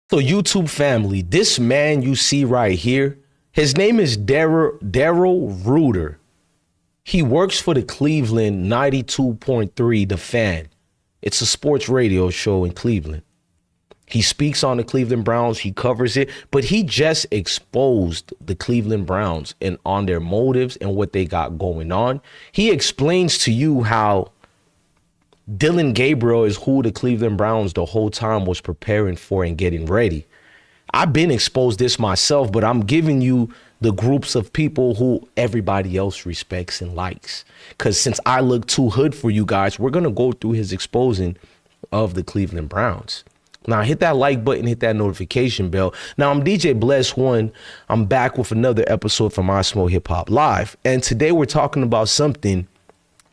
So YouTube family, this man you see right here, his name is Daryl Ruiter. He works for the Cleveland 92.3, The Fan. It's a sports radio show in Cleveland. He speaks on the Cleveland Browns. He covers it, but he just exposed the Cleveland Browns and on their motives and what they got going on. He explains to you how Dillon Gabriel is who the Cleveland Browns the whole time was preparing for and getting ready. I've been exposed this myself, but I'm giving you the groups of people who everybody else respects and likes. Because since I look too hood for you guys, we're going to go through his exposing of the Cleveland Browns. Now, hit that like button, hit that notification bell. Now, I'm DJ Bless One. I'm back with another episode from I Smoke Hip Hop Live. And today we're talking about something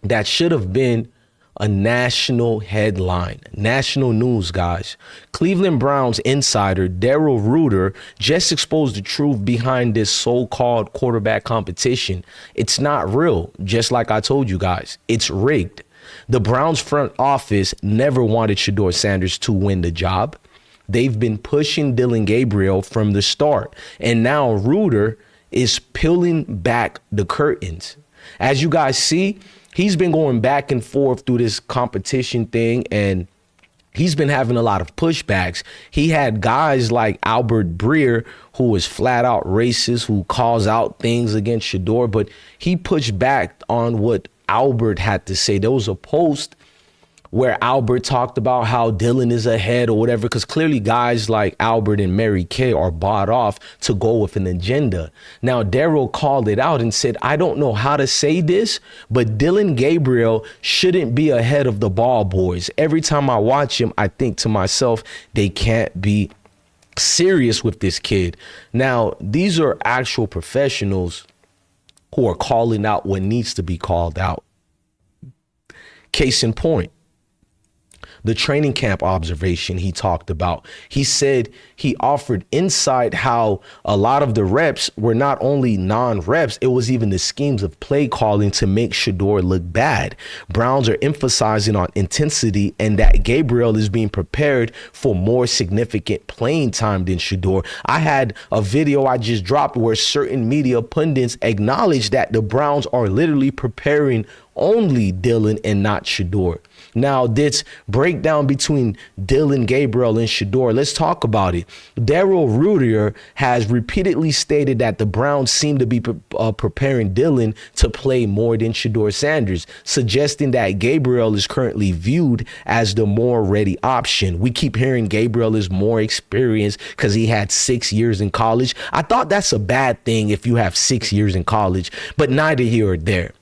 that should have been a national headline, national news, guys. Cleveland Browns insider Daryl Ruiter just exposed the truth behind this so-called quarterback competition. It's not real, just like I told you guys. It's rigged. The Browns front office never wanted Shedeur Sanders to win the job. They've been pushing Dillon Gabriel from the start, and now Ruiter is peeling back the curtains. As you guys see, he's been going back and forth through this competition thing, and he's been having a lot of pushbacks. He had guys like Albert Breer, who is flat out racist, who calls out things against Shedeur, but he pushed back on what Albert had to say. There was a post where Albert talked about how Dillon is ahead or whatever, because clearly guys like Albert and Mary Kay are bought off to go with an agenda. Now, Daryl called it out and said, I don't know how to say this, but Dillon Gabriel shouldn't be ahead of the ball boys. Every time I watch him, I think to myself, they can't be serious with this kid. Now, these are actual professionals who are calling out what needs to be called out. Case in point, the training camp observation he talked about. He said he offered insight how a lot of the reps were not only non-reps, it was even the schemes of play calling to make Shedeur look bad. Browns are emphasizing on intensity and that Gabriel is being prepared for more significant playing time than Shedeur. I had a video I just dropped where certain media pundits acknowledged that the Browns are literally preparing only Dillon and not Shedeur. Now, this breakdown between Dillon Gabriel and Shedeur, let's talk about it. Daryl Ruiter has repeatedly stated that the Browns seem to be preparing Dillon to play more than Shedeur Sanders, suggesting that Gabriel is currently viewed as the more ready option. We keep hearing Gabriel is more experienced because he had 6 years in college. I thought that's a bad thing if you have 6 years in college, but neither here or there.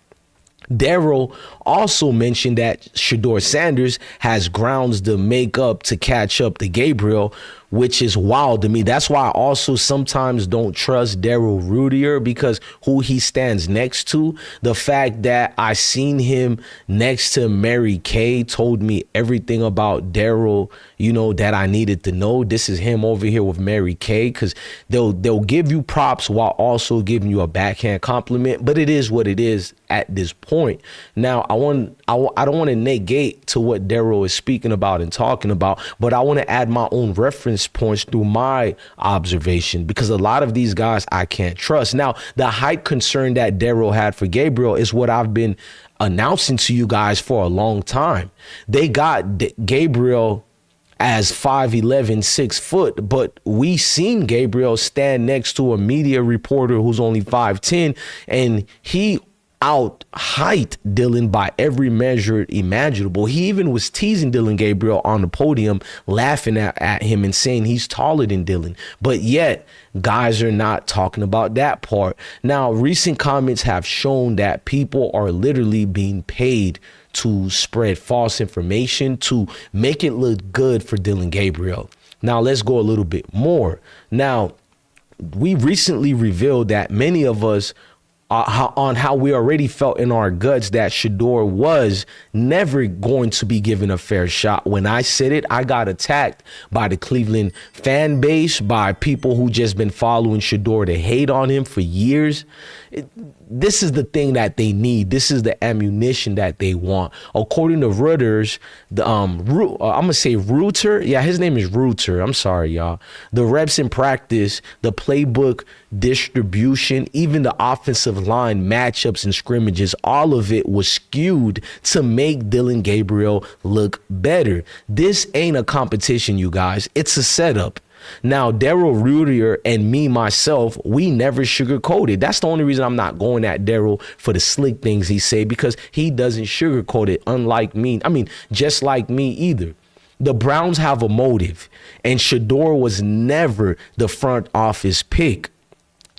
Daryl also mentioned that Shedeur Sanders has grounds to make up to catch up to Gabriel, which is wild to me. That's why I also sometimes don't trust Daryl Ruiter, because who he stands next to, the fact that I seen him next to Mary Kay told me everything about Daryl, you know, that I needed to know. This is him over here with Mary Kay, because they'll give you props while also giving you a backhand compliment, but it is what it is at this point. Now, I don't want to negate to what Daryl is speaking about and talking about, but I want to add my own reference points through my observation, because a lot of these guys I can't trust. Now, the height concern that Daryl had for Gabriel is what I've been announcing to you guys for a long time. They got Gabriel as 5'11", 6 foot, but we seen Gabriel stand next to a media reporter who's only 5'10", and he out height Dillon by every measure imaginable. He even was teasing Dillon Gabriel on the podium, laughing at him and saying he's taller than Dillon. But yet, guys are not talking about that part. Now, recent comments have shown that people are literally being paid to spread false information to make it look good for Dillon Gabriel. Now, let's go a little bit more. Now, we recently revealed that many of us on how we already felt in our guts that Shedeur was never going to be given a fair shot. When I said it, I got attacked by the Cleveland fan base, by people who just been following Shedeur to hate on him for years. this is the thing that they need. This is the ammunition that they want. According to Reuters, the I'm gonna say Reuter. Yeah, his name is Reuter. I'm sorry, y'all. The reps in practice, the playbook distribution, even the offensive line matchups and scrimmages, all of it was skewed to make Dillon Gabriel look better. This ain't a competition, you guys. It's a setup. Now, Daryl Rudier and me, myself, we never sugarcoat it. That's the only reason I'm not going at Daryl for the slick things he say, because he doesn't sugarcoat it, unlike me. I mean, just like me either. The Browns have a motive, and Shedeur was never the front office pick.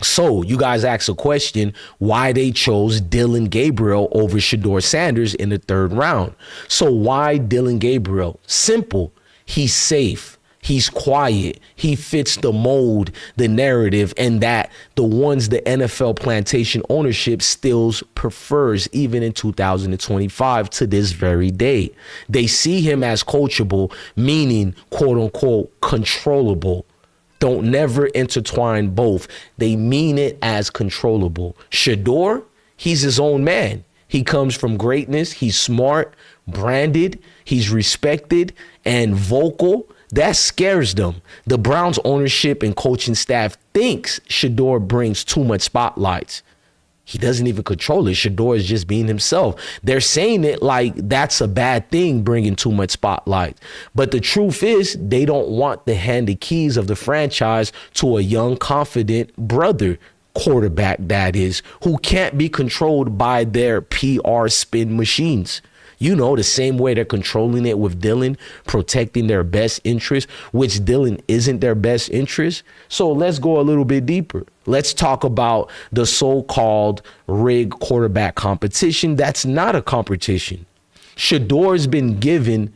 So you guys ask a question, why they chose Dillon Gabriel over Shedeur Sanders in the 3rd round. So why Dillon Gabriel? Simple. He's safe. He's quiet. He fits the mold, the narrative, and that the ones the NFL plantation ownership still prefers even in 2025 to this very day. They see him as coachable, meaning quote unquote controllable. Don't never intertwine both. They mean it as controllable. Shedeur, he's his own man. He comes from greatness. He's smart, branded, he's respected and vocal. That scares them. The Browns ownership and coaching staff thinks Shedeur brings too much spotlights. He doesn't even control it. Shedeur is just being himself. They're saying it like that's a bad thing, bringing too much spotlight. But the truth is, they don't want to hand the keys of the franchise to a young, confident brother quarterback, that is, who can't be controlled by their PR spin machines. You know, the same way they're controlling it with Dillon, protecting their best interest, which Dillon isn't their best interest. So let's go a little bit deeper. Let's talk about the so-called rigged quarterback competition. That's not a competition. Shedeur's been given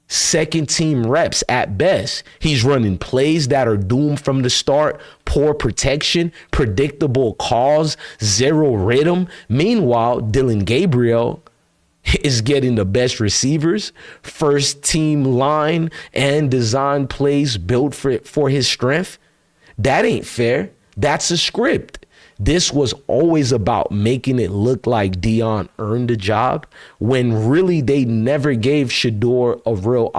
2nd team reps at best. He's running plays that are doomed from the start, poor protection, predictable calls, 0 rhythm. Meanwhile, Dillon Gabriel is getting the best receivers, 1st team line, and design plays built for his strength. That ain't fair. That's a script. This was always about making it look like Dion earned the job, when really they never gave Shedeur a real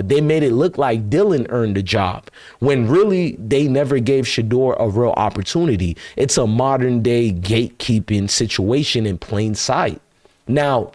they made it look like Dillon earned the job, when really they never gave Shedeur a real opportunity. It's a modern day gatekeeping situation in plain sight. Now,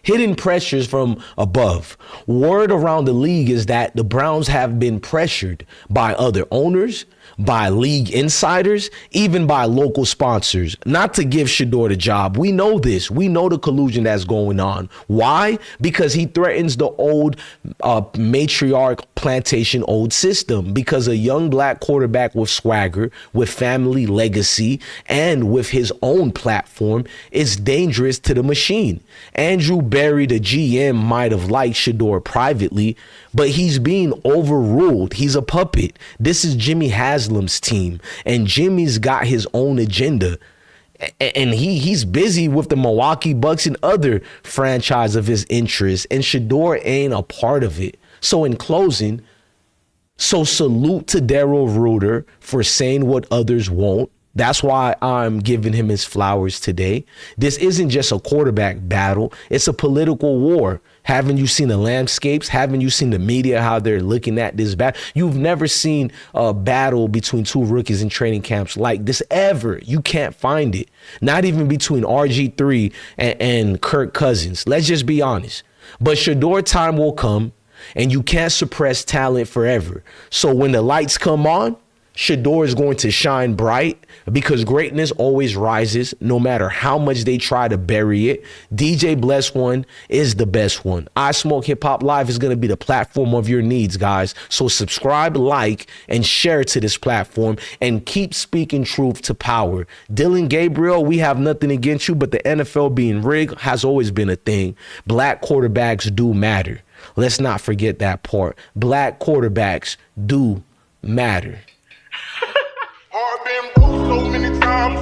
hidden pressures from above. Word around the league is that the Browns have been pressured by other owners, by league insiders, even by local sponsors, not to give Shedeur the job. We know this. We know the collusion that's going on. Why? Because he threatens the old matriarch plantation old system, because a young black quarterback with swagger, with family legacy, and with his own platform is dangerous to the machine. Andrew Berry, the GM, might have liked Shedeur privately, but he's being overruled. He's a puppet. This is Jimmy Haslam's team, and Jimmy's got his own agenda. And he's busy with the Milwaukee Bucks and other franchise of his interest, and Shedeur ain't a part of it. So in closing, salute to Daryl Ruiter for saying what others won't. That's why I'm giving him his flowers today. This isn't just a quarterback battle. It's a political war. Haven't you seen the landscapes? Haven't you seen the media, how they're looking at this battle? You've never seen a battle between 2 rookies in training camps like this ever. You can't find it. Not even between RG3 and Kirk Cousins. Let's just be honest. But Shedeur time will come, and you can't suppress talent forever. So when the lights come on, Shedeur is going to shine bright, because greatness always rises no matter how much they try to bury it. DJ Bless One is the best one. I Smoke Hip Hop Live is going to be the platform of your needs, guys. So subscribe, like, and share to this platform, and keep speaking truth to power. Dillon Gabriel, we have nothing against you, but the NFL being rigged has always been a thing. Black quarterbacks do matter. Let's not forget that part. Black quarterbacks do matter. I've been broke so many times.